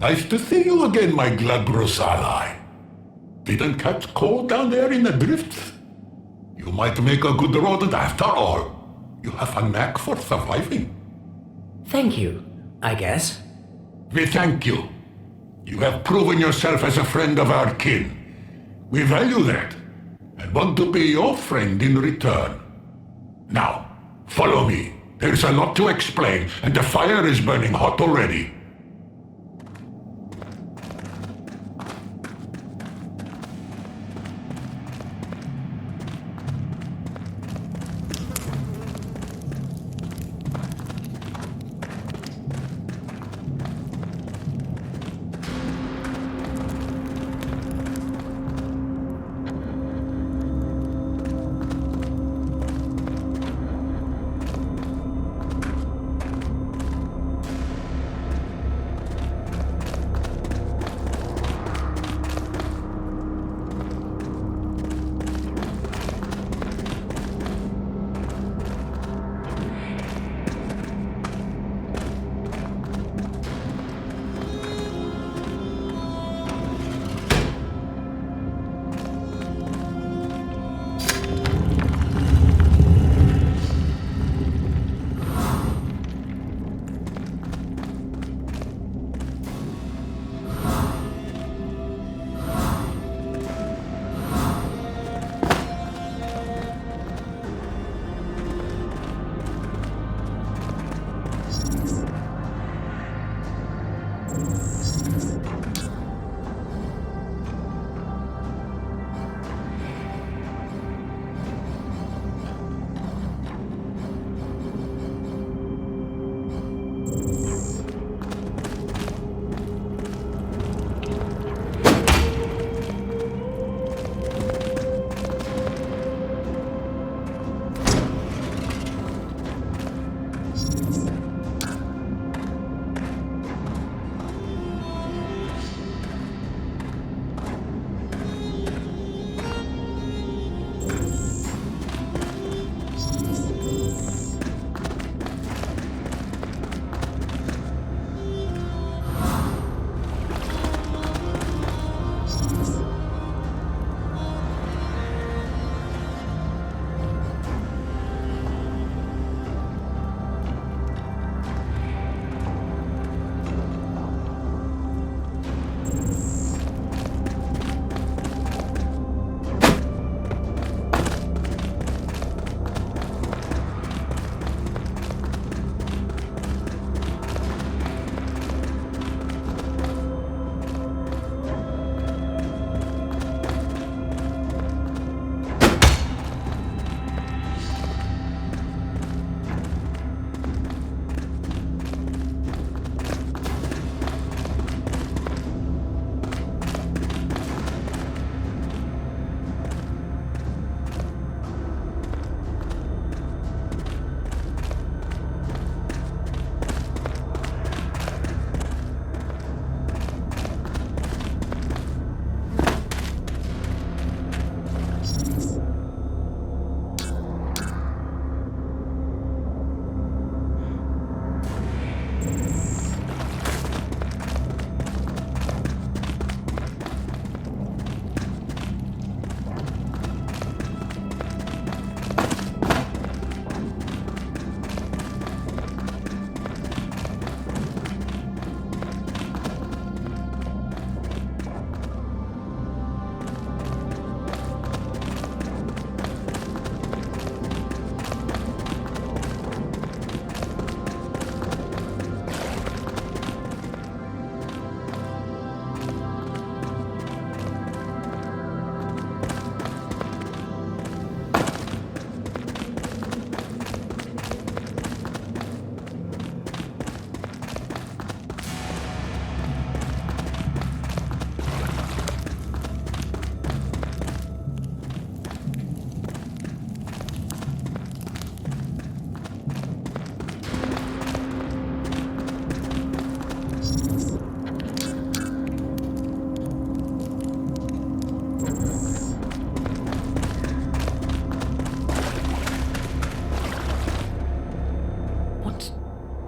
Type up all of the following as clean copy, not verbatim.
Nice to see you again, my glabrous ally. Didn't catch cold down there in the drifts? You might make a good rodent after all. You have a knack for surviving. Thank you, I guess. We thank you. You have proven yourself as a friend of our kin. We value that, and want to be your friend in return. Now, follow me. There's a lot to explain, and the fire is burning hot already.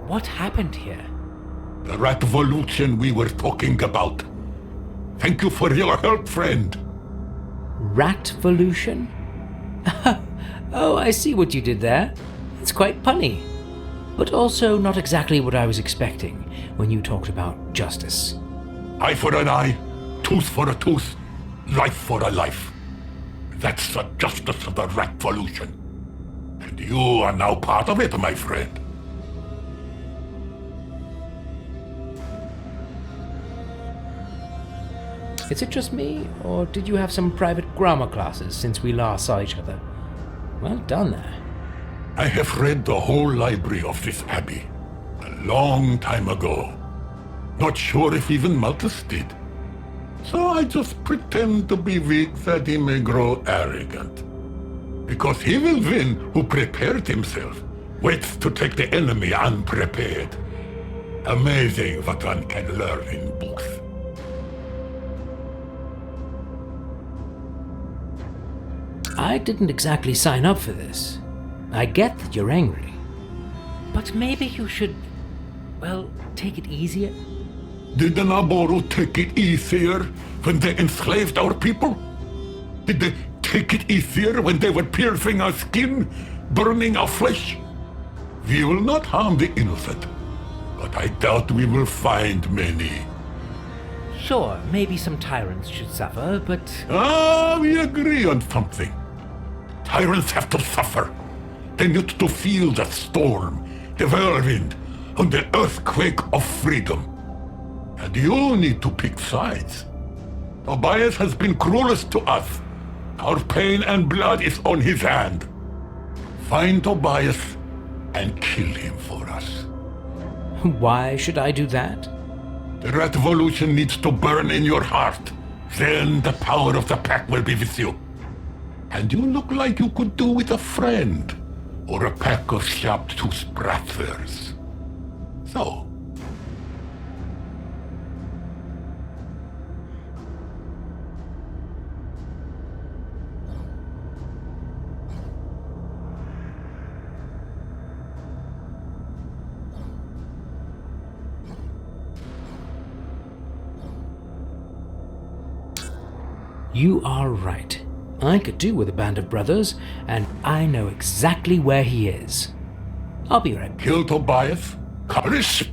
What happened here? The revolution we were talking about. Thank you for your help, friend. Ratvolution? Oh, I see what you did there. It's quite punny. But also not exactly what I was expecting when you talked about justice. Eye for an eye, tooth for a tooth, life for a life. That's the justice of the revolution. And you are now part of it, my friend. Is it just me, or did you have some private grammar classes since we last saw each other? Well done there. I have read the whole library of this abbey a long time ago. Not sure if even Malthus did. So I just pretend to be weak that he may grow arrogant. Because he will win who prepared himself, waits to take the enemy unprepared. Amazing what one can learn in books. I didn't exactly sign up for this. I get that you're angry. But maybe you should, well, take it easier? Did the Naboru take it easier when they enslaved our people? Did they take it easier when they were piercing our skin, burning our flesh? We will not harm the innocent, but I doubt we will find many. Sure, maybe some tyrants should suffer, but... We agree on something. Tyrants have to suffer. They need to feel the storm, the whirlwind, and the earthquake of freedom. And you need to pick sides. Tobias has been cruelest to us. Our pain and blood is on his hand. Find Tobias and kill him for us. Why should I do that? The revolution needs to burn in your heart. Then the power of the pack will be with you. And you look like you could do with a friend, or a pack of sharp-toothed brothers. So... You are right. I could do with a band of brothers, and I know exactly where he is. I'll be right back. Kill Tobias? Karis?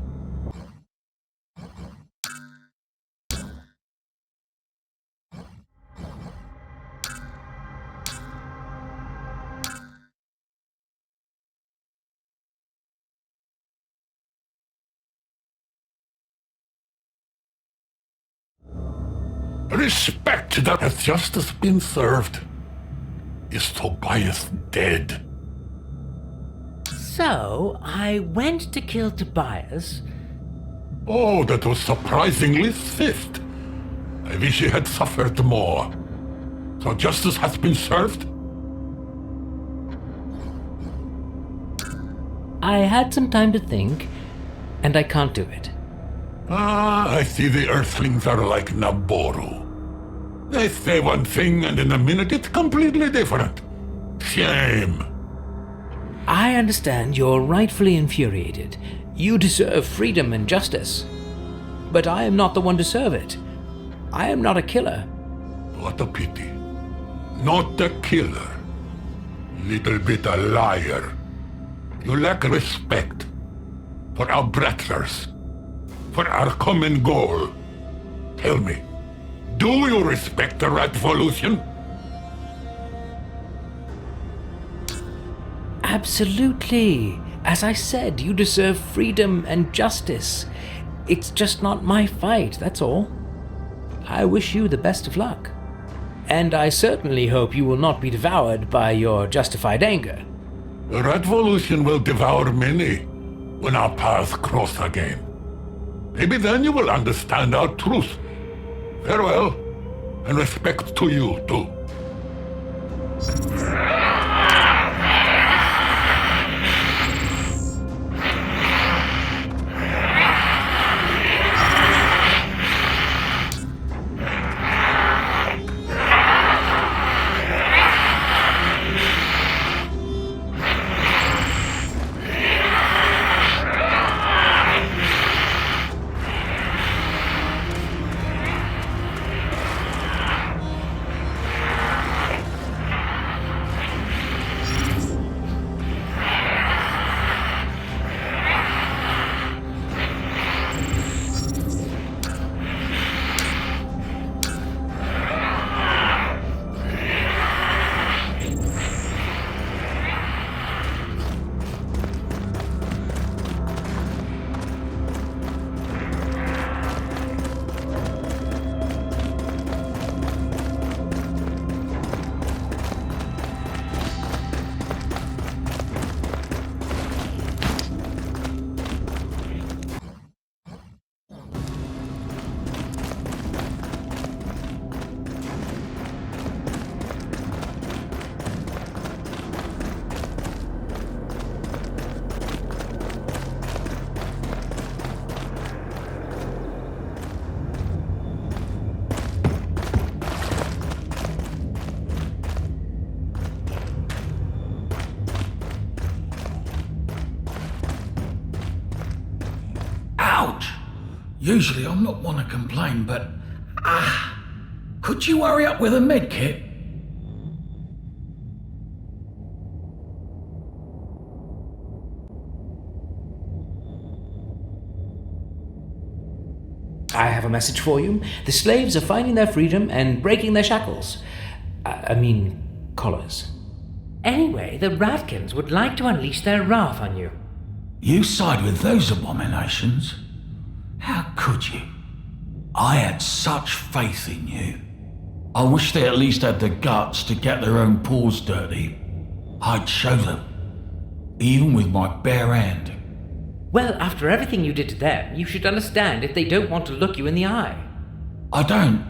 Respect that has justice been served. Is Tobias dead? So, I went to kill Tobias. Oh, that was surprisingly swift. I wish he had suffered more. So justice has been served? I had some time to think, and I can't do it. I see the Earthlings are like Naboru. They say one thing and in a minute it's completely different. Shame. I understand you're rightfully infuriated. You deserve freedom and justice. But I am not the one to serve it. I am not a killer. What a pity. Not a killer. Little bit a liar. You lack respect for our brothers, for our common goal. Tell me, do you respect the revolution? Absolutely. As I said, you deserve freedom and justice. It's just not my fight, that's all. I wish you the best of luck. And I certainly hope you will not be devoured by your justified anger. The revolution will devour many when our paths cross again. Maybe then you will understand our truth. Farewell, and respect to you too. Usually I'm not one to complain, but... could you hurry up with a med kit? I have a message for you. The slaves are finding their freedom and breaking their shackles. Collars. Anyway, the Ratkins would like to unleash their wrath on you. You side with those abominations? How could you? I had such faith in you. I wish they at least had the guts to get their own paws dirty. I'd show them, even with my bare hand. Well, after everything you did to them, you should understand if they don't want to look you in the eye. I don't.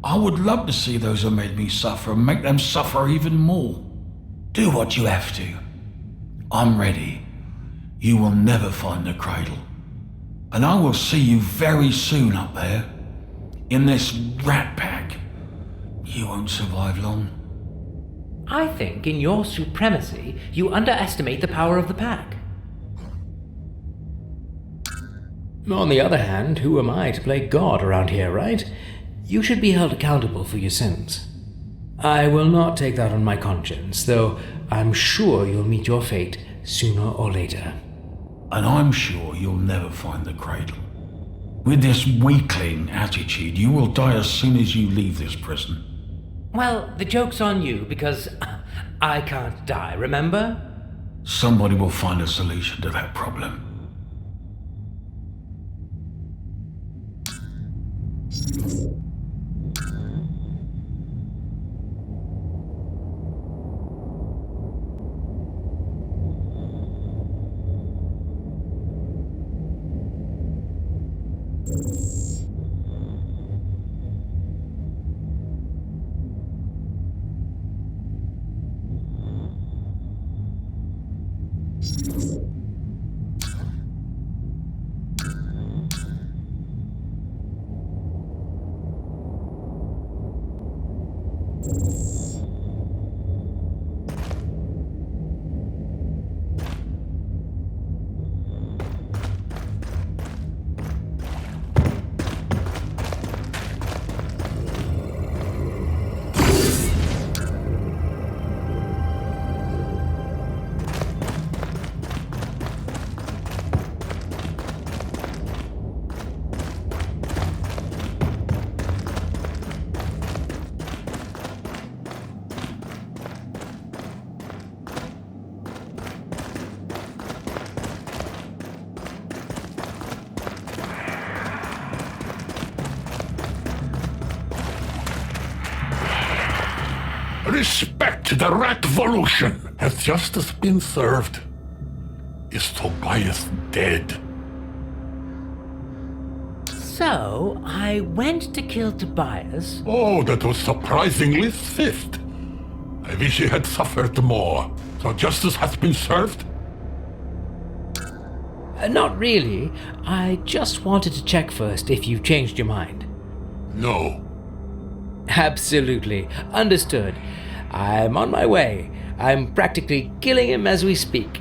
I would love to see those who made me suffer and make them suffer even more. Do what you have to. I'm ready. You will never find the cradle. And I will see you very soon up there. In this rat pack. You won't survive long. I think in your supremacy, you underestimate the power of the pack. On the other hand, who am I to play God around here, right? You should be held accountable for your sins. I will not take that on my conscience, though I'm sure you'll meet your fate sooner or later. And I'm sure you'll never find the cradle. With this weakling attitude, you will die as soon as you leave this prison. Well, the joke's on you, because I can't die, remember? Somebody will find a solution to that problem. Respect the Ratvolution. Has justice been served? Is Tobias dead? So, I went to kill Tobias. Oh, that was surprisingly swift. I wish he had suffered more. So justice has been served? Not really. I just wanted to check first if you've changed your mind. No. Absolutely. Understood. I'm on my way. I'm practically killing him as we speak.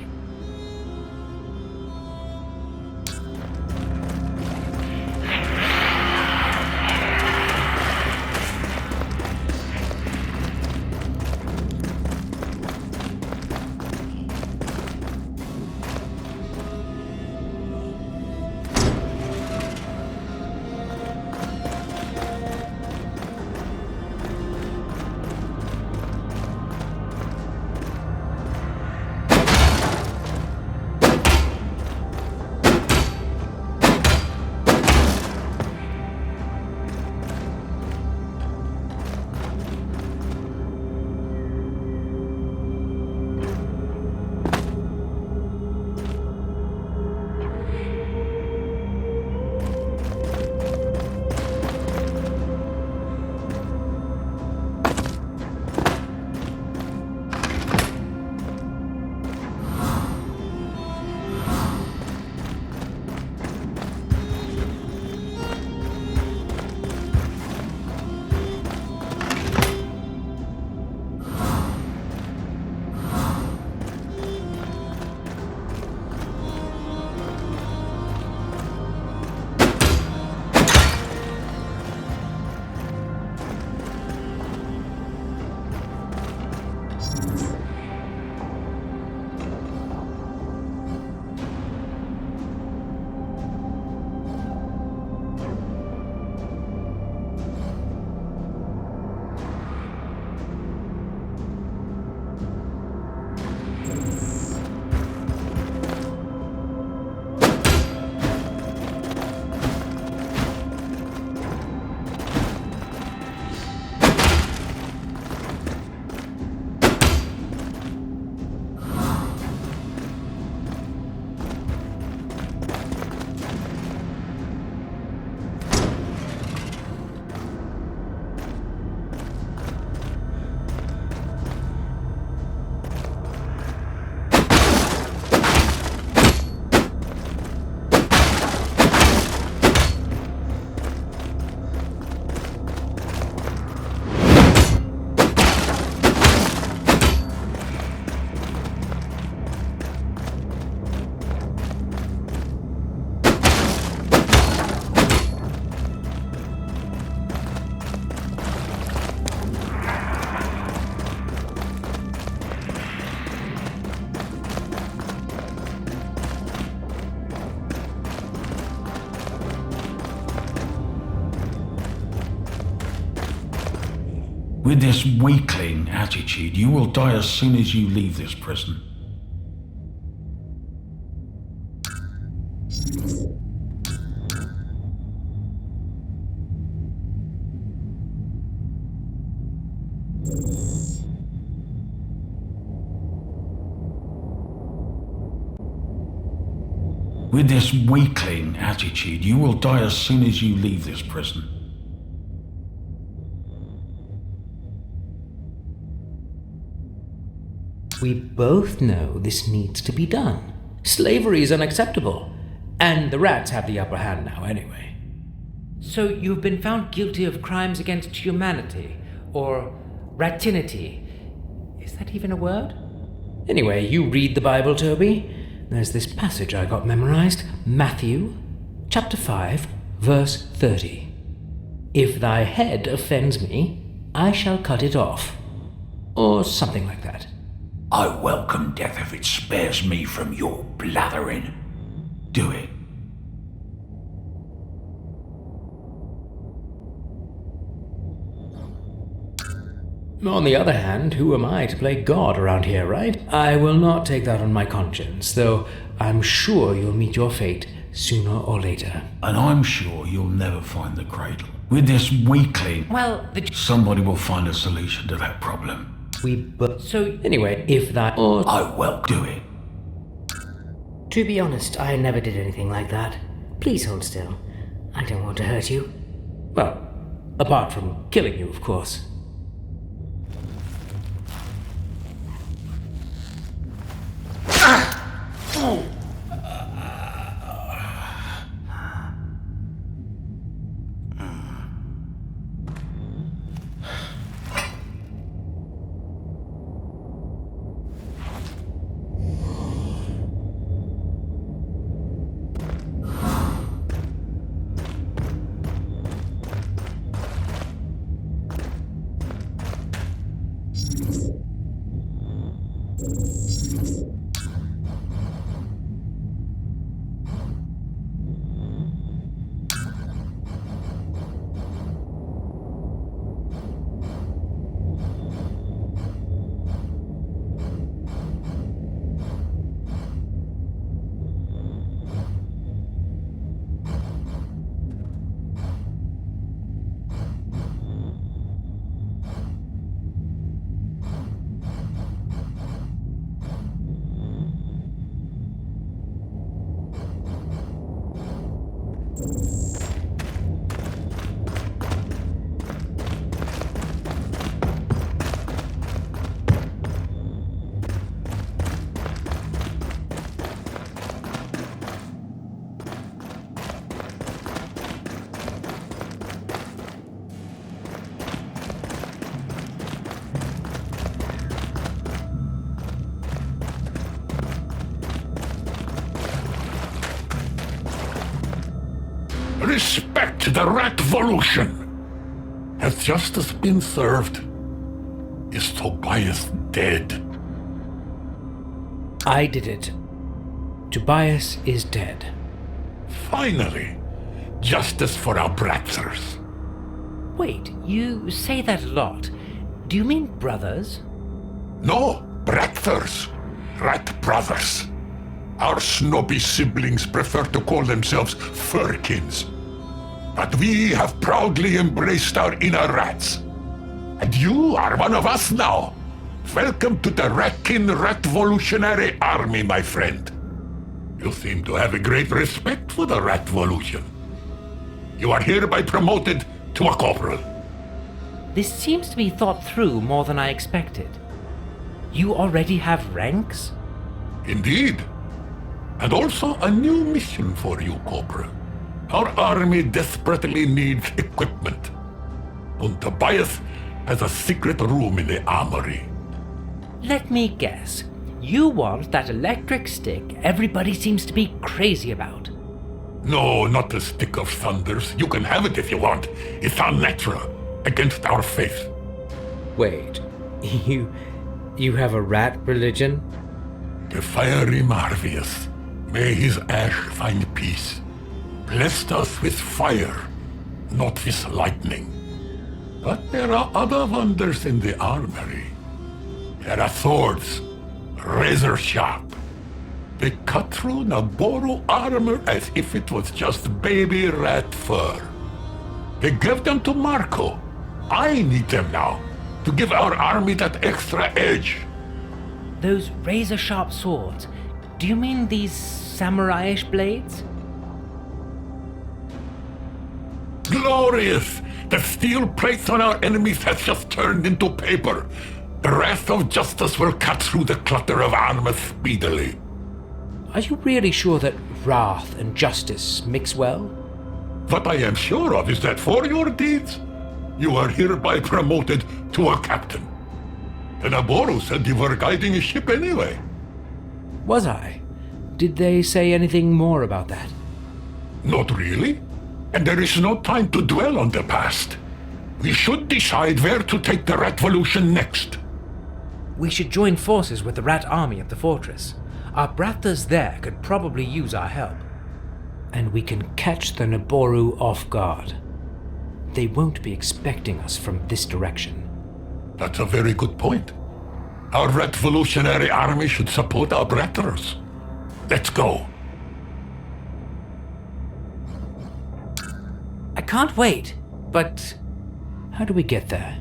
With this weakling attitude, you will die as soon as you leave this prison. With this weakling attitude, you will die as soon as you leave this prison. We both know this needs to be done. Slavery is unacceptable, and the rats have the upper hand now anyway. So you've been found guilty of crimes against humanity, or ratinity. Is that even a word? Anyway, you read the Bible, Toby. There's this passage I got memorized. Matthew, chapter 5, verse 30. If thy head offends me, I shall cut it off. Or something like that. I welcome death if it spares me from your blathering. Do it. On the other hand, who am I to play God around here, right? I will not take that on my conscience, though I'm sure you'll meet your fate sooner or later. And I'm sure you'll never find the cradle. With this weakling, somebody will find a solution to that problem. So anyway, if that or I will do it. To be honest, I never did anything like that. Please hold still. I don't want to hurt you. Well, apart from killing you, of course. Respect the Rat-volution! Has justice been served? Is Tobias dead? I did it. Tobias is dead. Finally! Justice for our brothers. Wait, you say that a lot. Do you mean brothers? No, brothers. Rat brothers. Our snobby siblings prefer to call themselves furkins. But we have proudly embraced our inner rats. And you are one of us now. Welcome to the Ratkin Rat-volutionary army, my friend. You seem to have a great respect for the Rat-volution. You are hereby promoted to a corporal. This seems to be thought through more than I expected. You already have ranks? Indeed. And also a new mission for you, Corporal. Our army desperately needs equipment. And Tobias has a secret room in the armory. Let me guess. You want that electric stick everybody seems to be crazy about. No, not the stick of thunders. You can have it if you want. It's unnatural, against our faith. Wait, you have a rat religion? The fiery Marvius, may his ash find peace. Blessed us with fire, not with lightning. But there are other wonders in the armory. There are swords, razor sharp. They cut through Naboru armor as if it was just baby rat fur. They gave them to Marco. I need them now, to give our army that extra edge. Those razor-sharp swords, do you mean these samurai-ish blades? Glorious! The steel plates on our enemies has just turned into paper. The wrath of justice will cut through the clutter of armor speedily. Are you really sure that wrath and justice mix well? What I am sure of is that for your deeds, you are hereby promoted to a captain. The Naboru said you were guiding a ship anyway. Was I? Did they say anything more about that? Not really. And there is no time to dwell on the past. We should decide where to take the revolution next. We should join forces with the rat army at the fortress. Our brothers there could probably use our help. And we can catch the Naboru off guard. They won't be expecting us from this direction. That's a very good point. Our revolutionary army should support our brothers. Let's go. I can't wait, but how do we get there?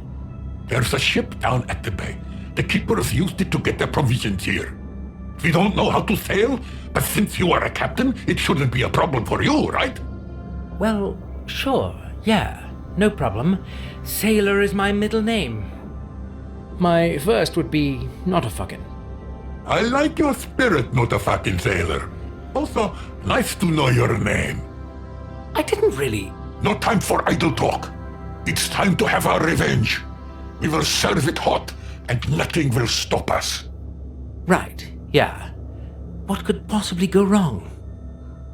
There's a ship down at the bay. The keepers used it to get their provisions here. We don't know how to sail, but since you are a captain, it shouldn't be a problem for you, right? Well, sure, yeah, no problem. Sailor is my middle name. My first would be not a fucking. I like your spirit, not a fucking sailor. Also, nice to know your name. I didn't really. No time for idle talk. It's time to have our revenge. We will serve it hot, and nothing will stop us. Right, yeah. What could possibly go wrong?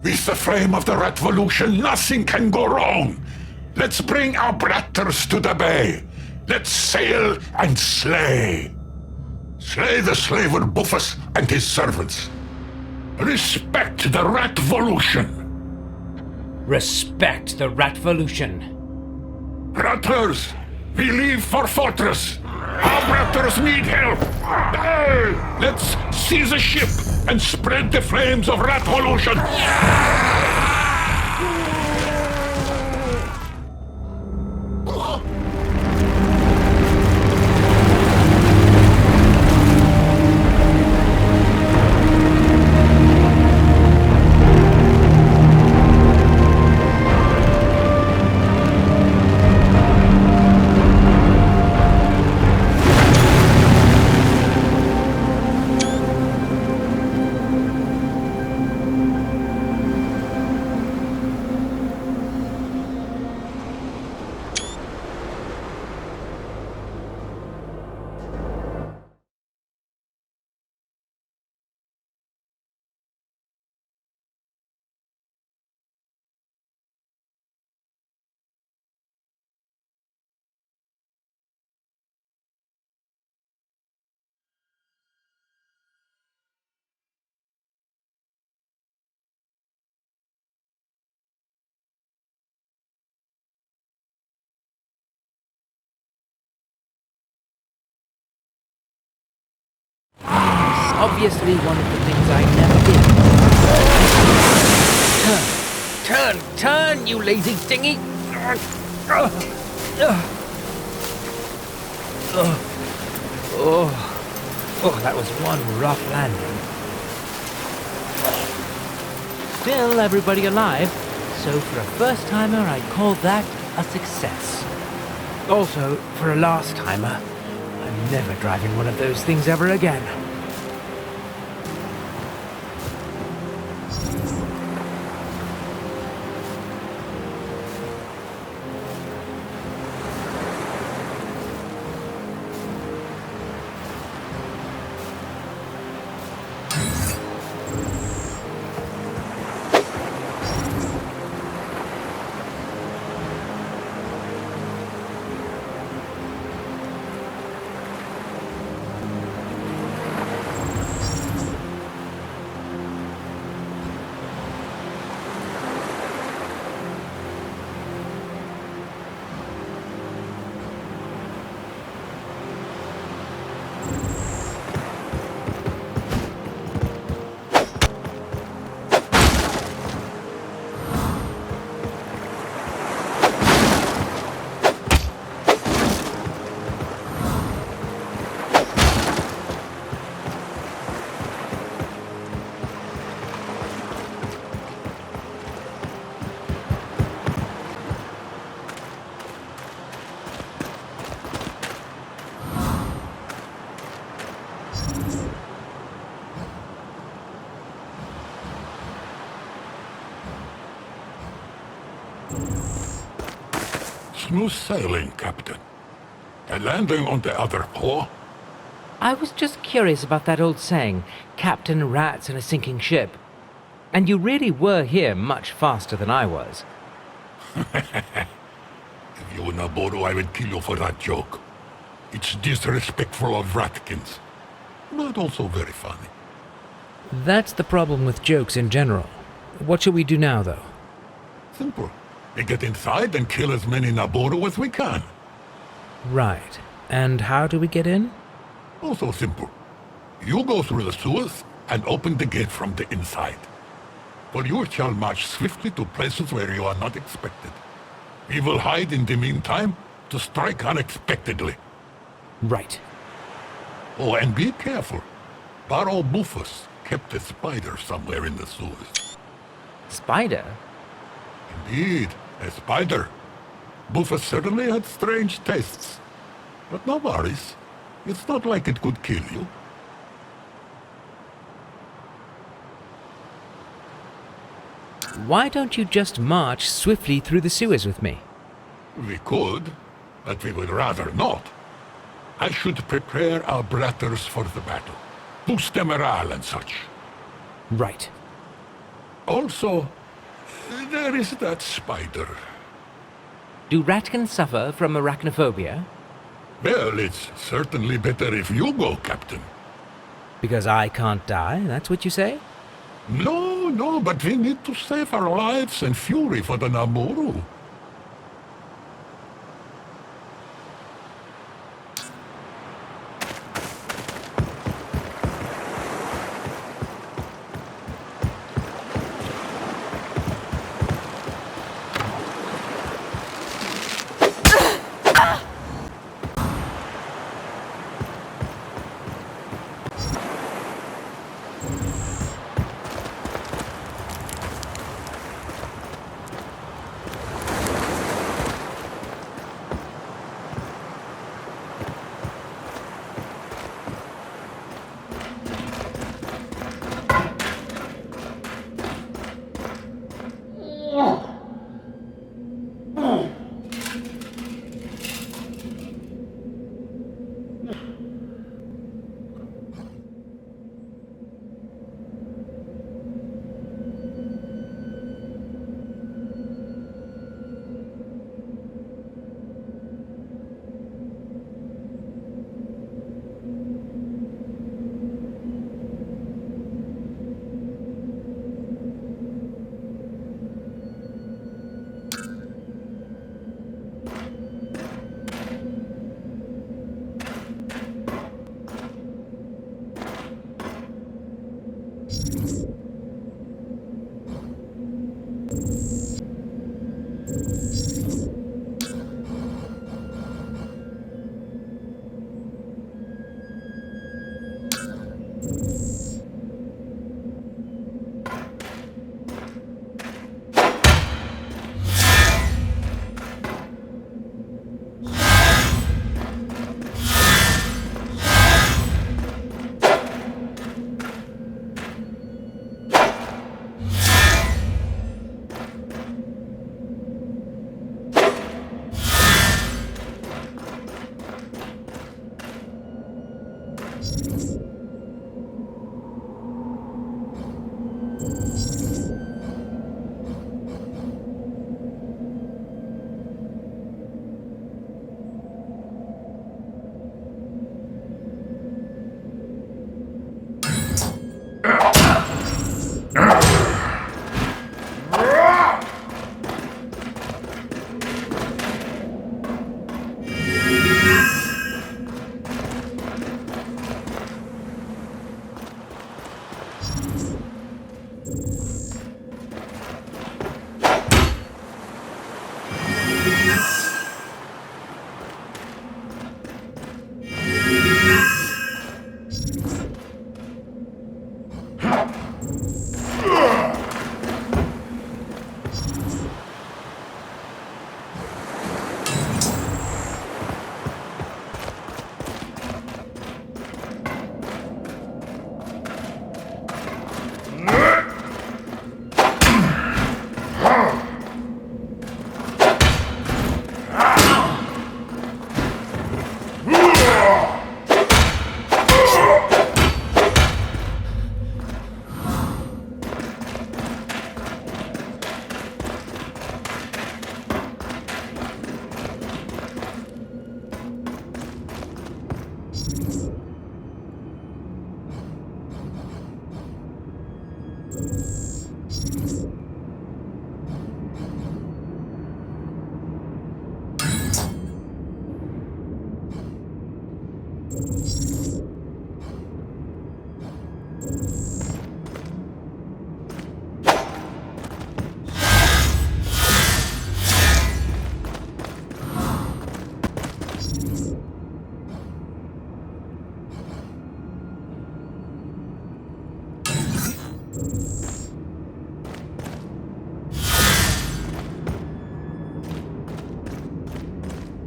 With the flame of the revolution, nothing can go wrong. Let's bring our brothers to the bay. Let's sail and slay. Slay the slaver Buffus and his servants. Respect the revolution. Respect the Ratvolution. Brothers, we leave for fortress. Our brothers need help. Hey, let's seize a ship and spread the flames of revolution. Obviously one of the things I never did. Turn, you lazy dingy! Oh, that was one rough landing. Still everybody alive, so for a first-timer I'd call that a success. Also, for a last-timer, I'm never driving one of those things ever again. Smooth sailing, Captain. And landing on the other paw? I was just curious about that old saying, Captain Rats in a sinking ship. And you really were here much faster than I was. If you were Naboru, I would kill you for that joke. It's disrespectful of Ratkins, but also very funny. That's the problem with jokes in general. What shall we do now, though? Simple. We get inside and kill as many Naboru as we can. Right. And how do we get in? Also simple. You go through the sewers and open the gate from the inside. For you shall march swiftly to places where you are not expected. We will hide in the meantime to strike unexpectedly. Right. Oh, and be careful. Barrow Bufus kept a spider somewhere in the sewers. Spider? Indeed, a spider. Bufus certainly had strange tastes. But no worries. It's not like it could kill you. Why don't you just march swiftly through the sewers with me? We could, but we would rather not. I should prepare our bratters for the battle. Boost their morale and such. Right. Also, there is that spider. Do Ratkins suffer from arachnophobia? Well, it's certainly better if you go, Captain. Because I can't die, that's what you say? No, but we need to save our lives and fury for the Naboru.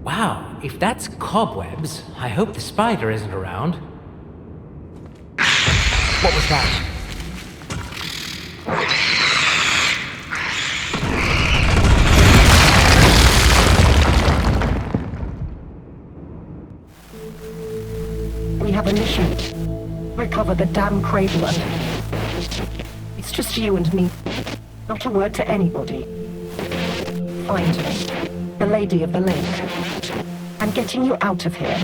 Wow, if that's cobwebs, I hope the spider isn't around. What was that? We have a mission. Recover the damn cradle and... It's just you and me. Not a word to anybody. Find me. The Lady of the Lake. I'm getting you out of here.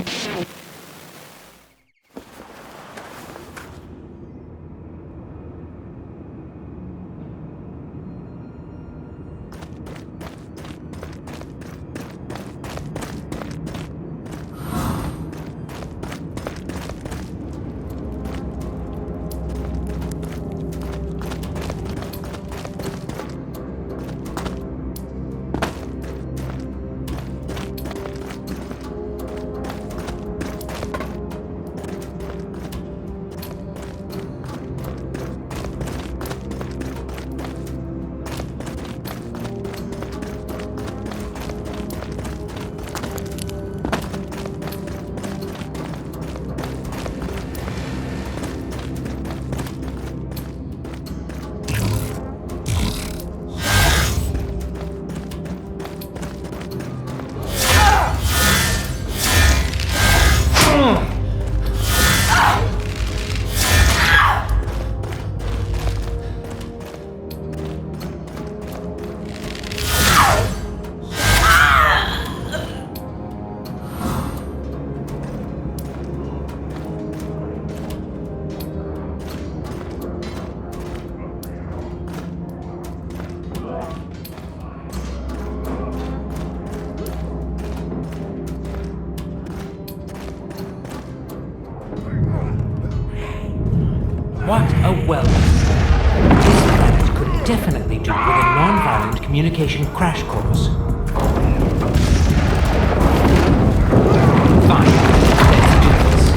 What a wealth. This planet could definitely do with a non-violent communication crash course. Fine. Let's do this.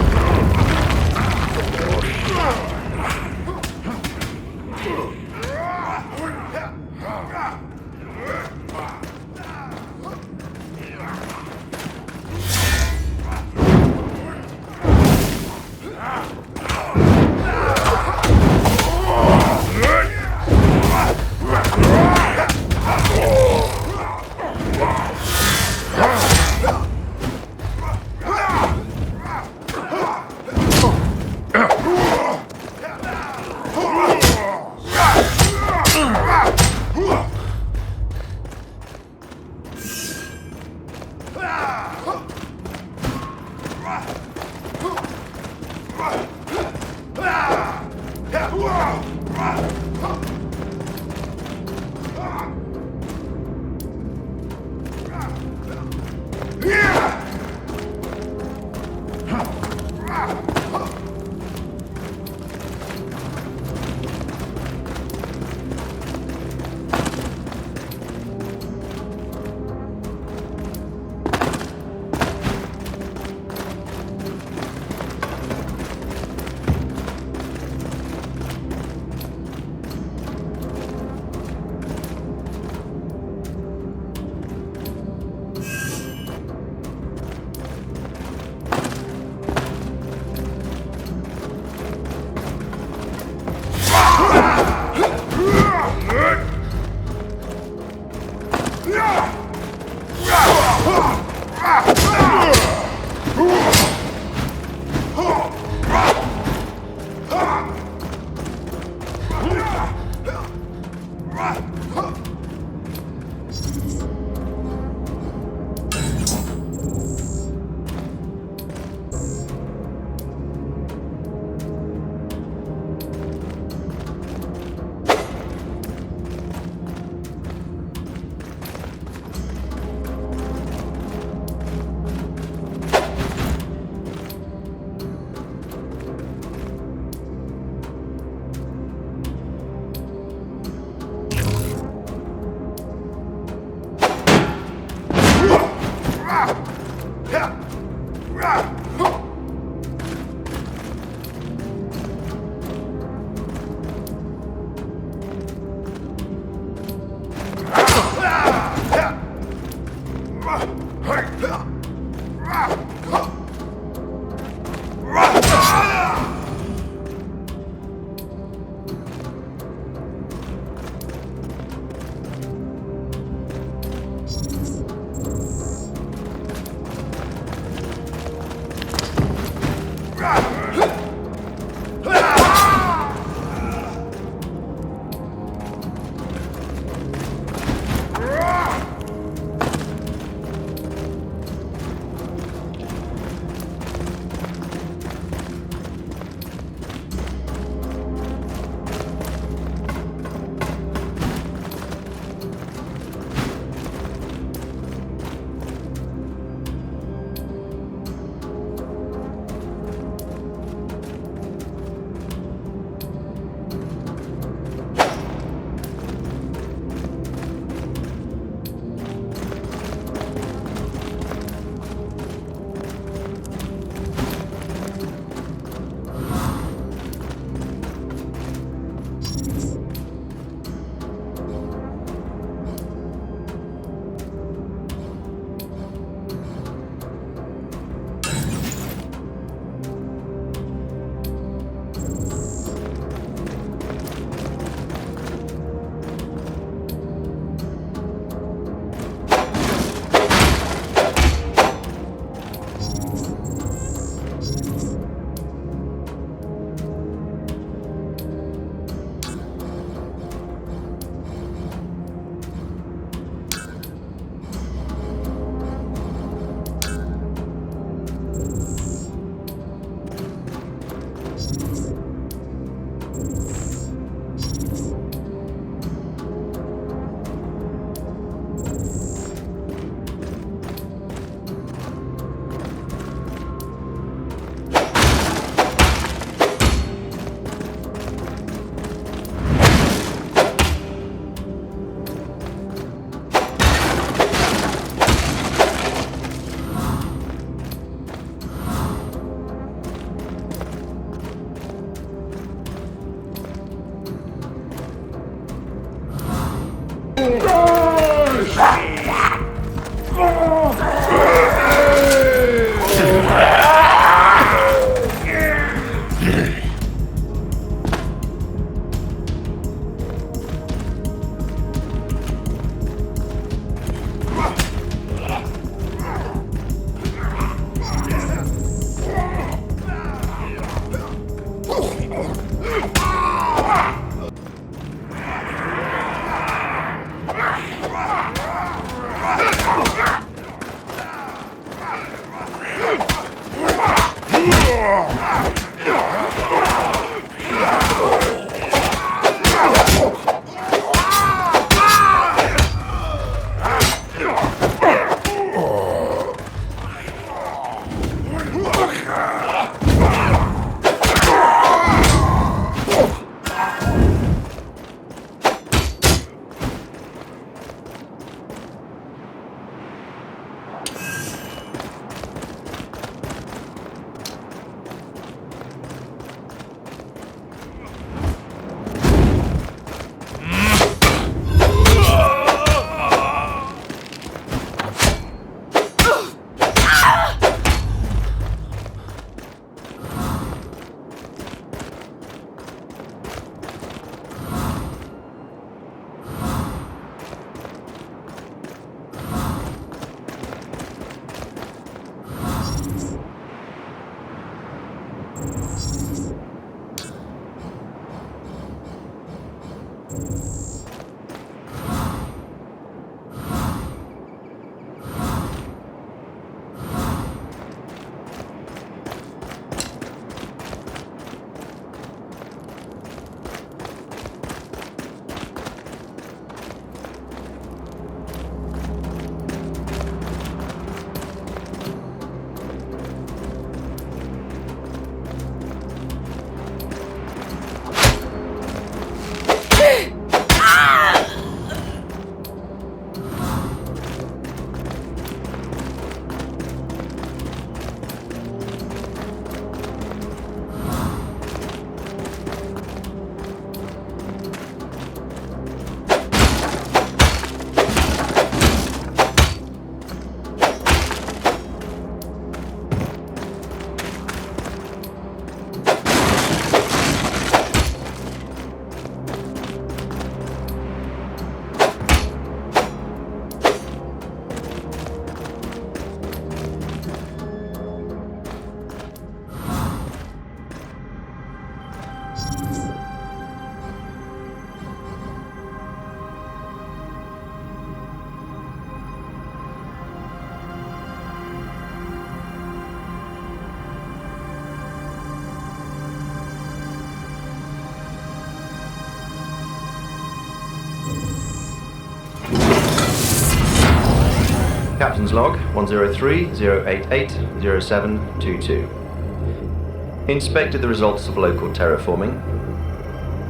Captain's log 103-088-0722. Inspected the results of local terraforming.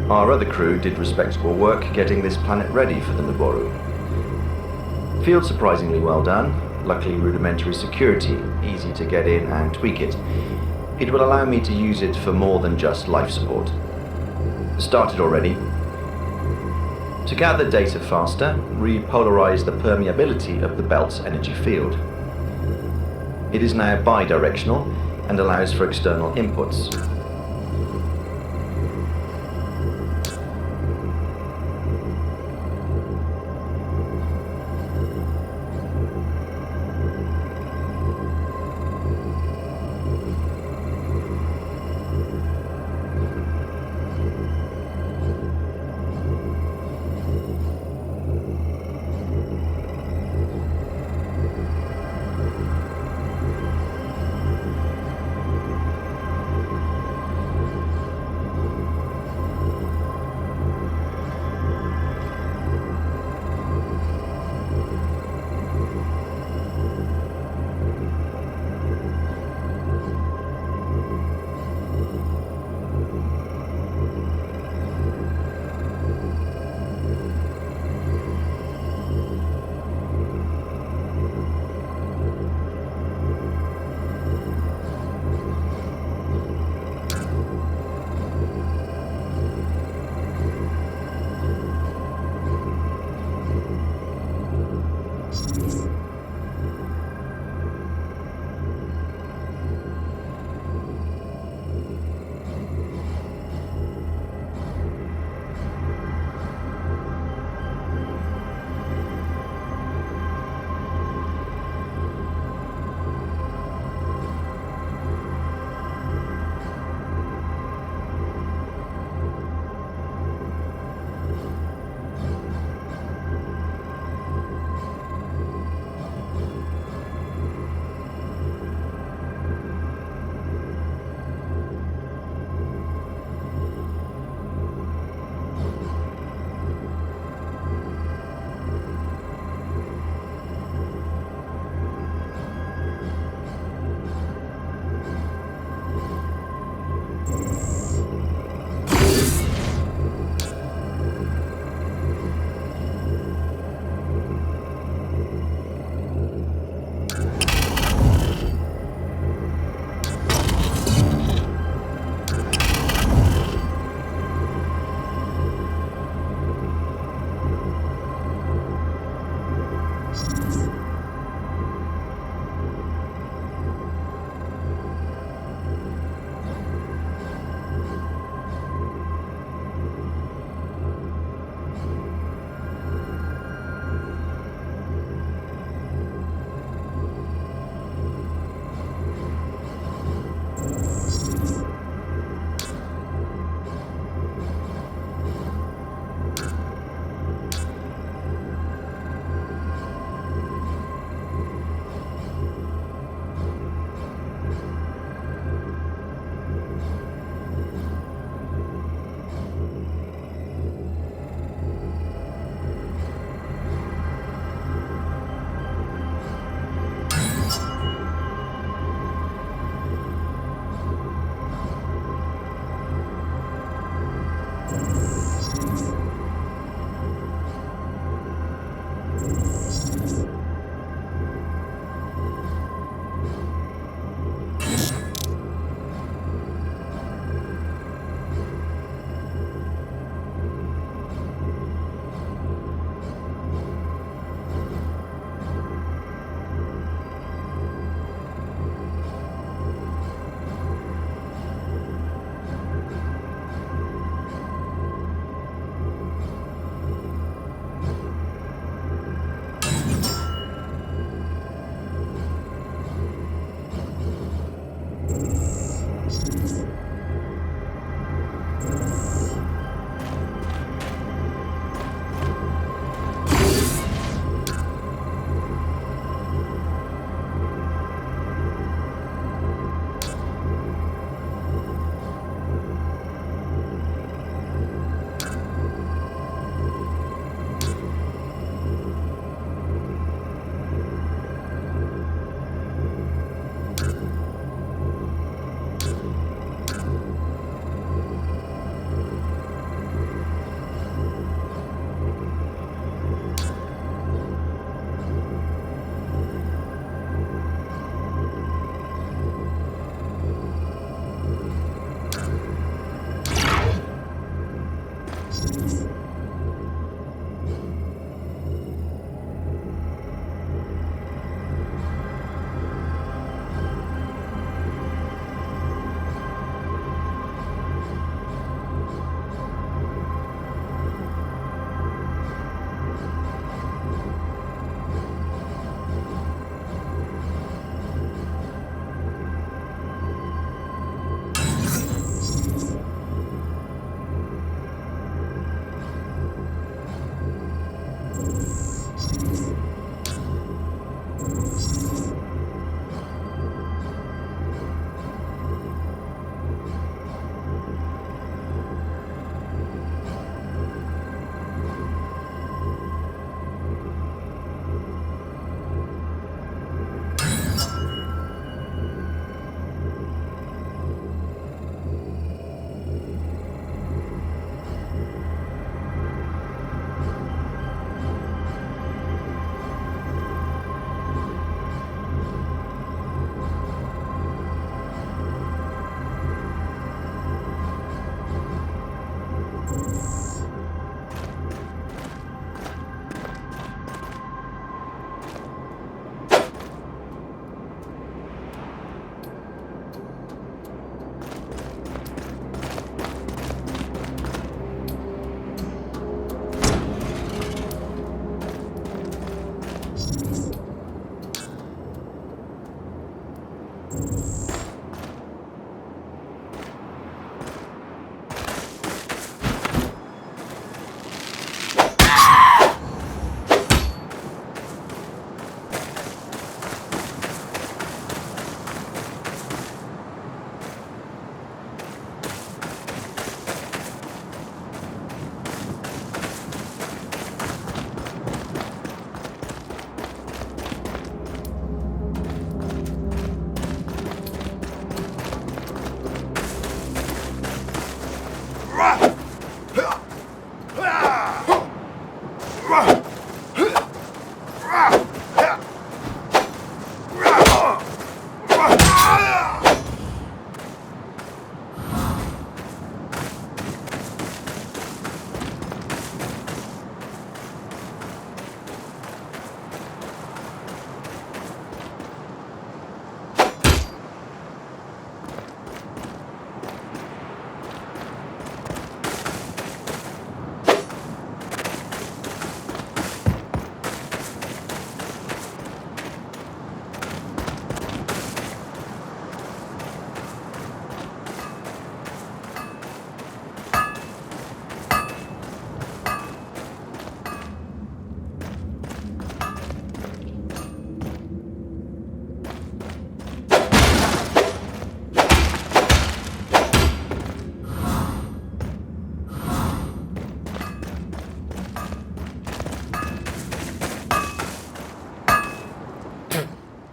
Our other crew did respectable work getting this planet ready for the Naboru. Field surprisingly well done, luckily rudimentary security, easy to get in and tweak it. It will allow me to use it for more than just life support. Started already. To gather data faster, repolarize the permeability of the belt's energy field. It is now bidirectional and allows for external inputs.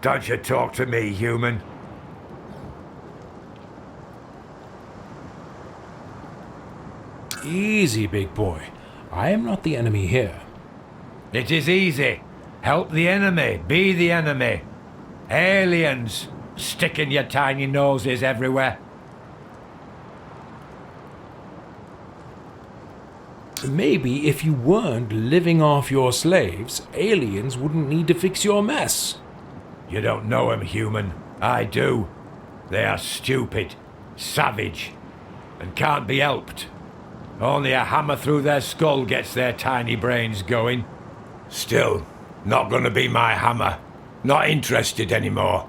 Don't you talk to me, human. Easy, big boy. I am not the enemy here. It is easy. Help the enemy. Be the enemy. Aliens. Sticking your tiny noses everywhere. Maybe if you weren't living off your slaves, aliens wouldn't need to fix your mess. You don't know 'em, human. I do. They are stupid, savage, and can't be helped. Only a hammer through their skull gets their tiny brains going. Still, not gonna be my hammer. Not interested anymore.